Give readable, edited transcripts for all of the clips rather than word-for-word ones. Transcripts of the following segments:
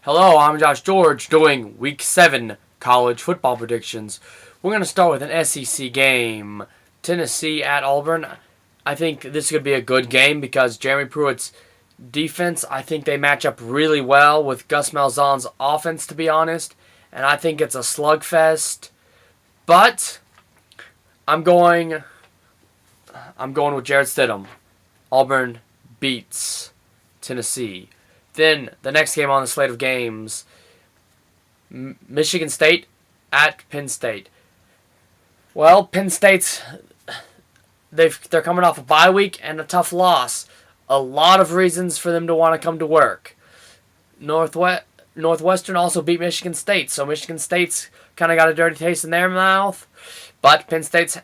Hello, I'm Josh George doing Week 7 college football predictions. We're going to start with an SEC game. Tennessee at Auburn. I think this could be a good game because Jeremy Pruitt's defense, I think they match up really well with Gus Malzahn's offense, to be honest. And I think it's a slugfest. But I'm going with Jarrett Stidham. Auburn beats Tennessee. Then the next game on the slate of games, Michigan State at Penn State. Well, Penn State's they're coming off a bye week and a tough loss. A lot of reasons for them to want to come to work. Northwestern also beat Michigan State, so Michigan State's kind of got a dirty taste in their mouth. But Penn State's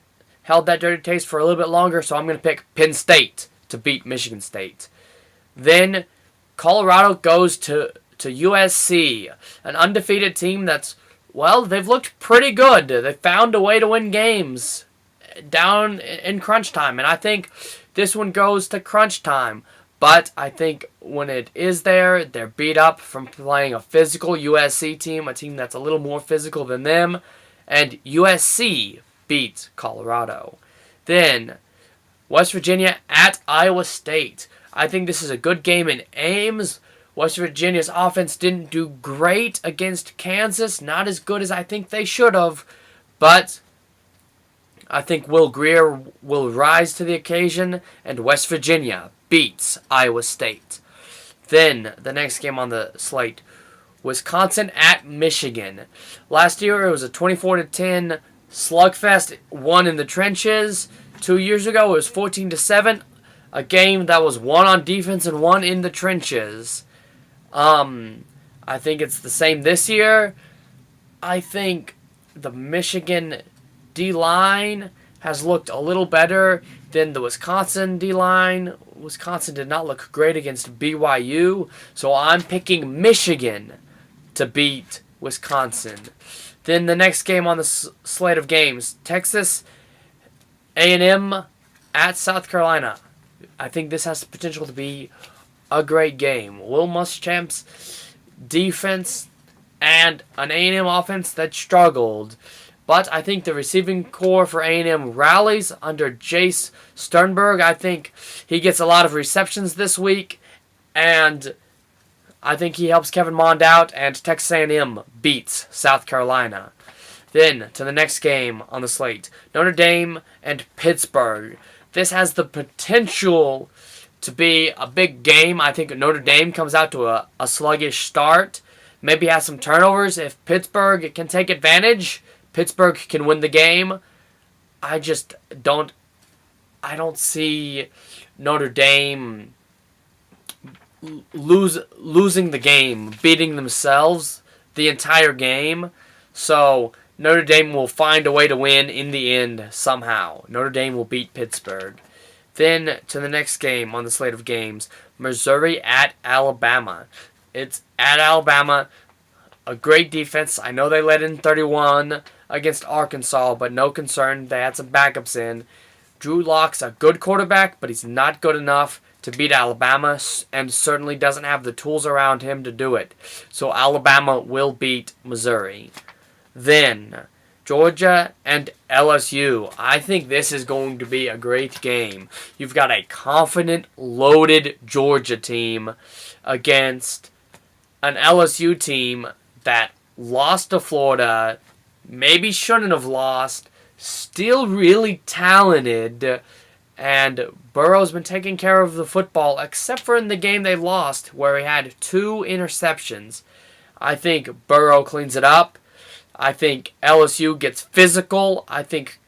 held that dirty taste for a little bit longer, so I'm going to pick Penn State to beat Michigan State. Then Colorado goes to USC, an undefeated team that's, well, they've looked pretty good. They found a way to win games down in crunch time, and I think this one goes to crunch time. But I think when it is there, they're beat up from playing a physical USC team, a team that's a little more physical than them, and USC beats Colorado. Then West Virginia at Iowa State. I think this is a good game in Ames. West Virginia's offense didn't do great against Kansas. Not as good as I think they should have. But I think Will Grier will rise to the occasion, and West Virginia beats Iowa State. Then the next game on the slate, Wisconsin at Michigan. Last year it was a 24-10 slugfest, won in the trenches. 2 years ago it was 14-7. A game that was one on defense and one in the trenches. I think it's the same this year. I think the Michigan D-line has looked a little better than the Wisconsin D-line. Wisconsin did not look great against BYU, so I'm picking Michigan to beat Wisconsin. Then the next game on the slate of games, Texas A&M at South Carolina. I think this has the potential to be a great game. Will Muschamp's defense and an A&M offense that struggled. But I think the receiving core for A&M rallies under Jace Sternberg. I think he gets a lot of receptions this week. And I think he helps Kevin Mond out. And Texas A&M beats South Carolina. Then to the next game on the slate, Notre Dame and Pittsburgh. This has the potential to be a big game. I think Notre Dame comes out to a sluggish start. Maybe has some turnovers. If Pittsburgh can take advantage, Pittsburgh can win the game. I don't see Notre Dame losing the game, beating themselves the entire game. So Notre Dame will find a way to win in the end somehow. Notre Dame will beat Pittsburgh. Then to the next game on the slate of games, Missouri at Alabama. It's at Alabama, a great defense. I know they let in 31 against Arkansas, but no concern. They had some backups in. Drew Lock's a good quarterback, but he's not good enough to beat Alabama and certainly doesn't have the tools around him to do it. So Alabama will beat Missouri. Then Georgia and LSU. I think this is going to be a great game. You've got a confident, loaded Georgia team against an LSU team that lost to Florida, maybe shouldn't have lost, still really talented, and Burrow's been taking care of the football, except for in the game they lost, where he had 2 interceptions. I think Burrow cleans it up. I think LSU gets physical. I think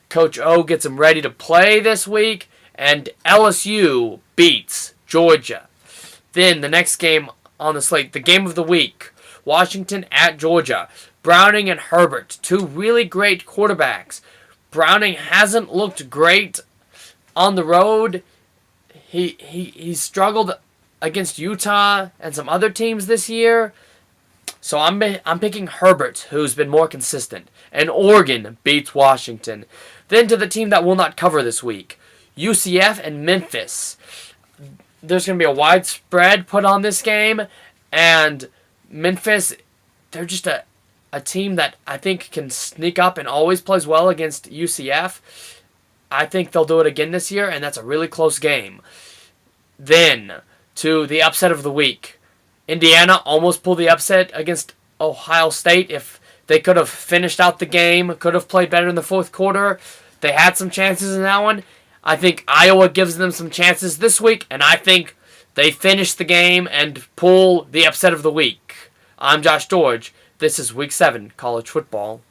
Coach O gets them ready to play this week. And LSU beats Georgia. Then the next game on the slate, the game of the week, Washington at Georgia. Browning and Herbert, 2 really great quarterbacks. Browning hasn't looked great on the road. He struggled against Utah and some other teams this year. So I'm picking Herbert, who's been more consistent. And Oregon beats Washington. Then to the team that will not cover this week, UCF and Memphis. There's going to be a wide spread put on this game, and Memphis, they're just a team that I think can sneak up and always plays well against UCF. I think they'll do it again this year, and that's a really close game. Then, to the upset of the week. Indiana almost pulled the upset against Ohio State. If they could have finished out the game, could have played better in the fourth quarter. They had some chances in that one. I think Iowa gives them some chances this week, and I think they finish the game and pull the upset of the week. I'm Josh George. This is Week 7 College Football.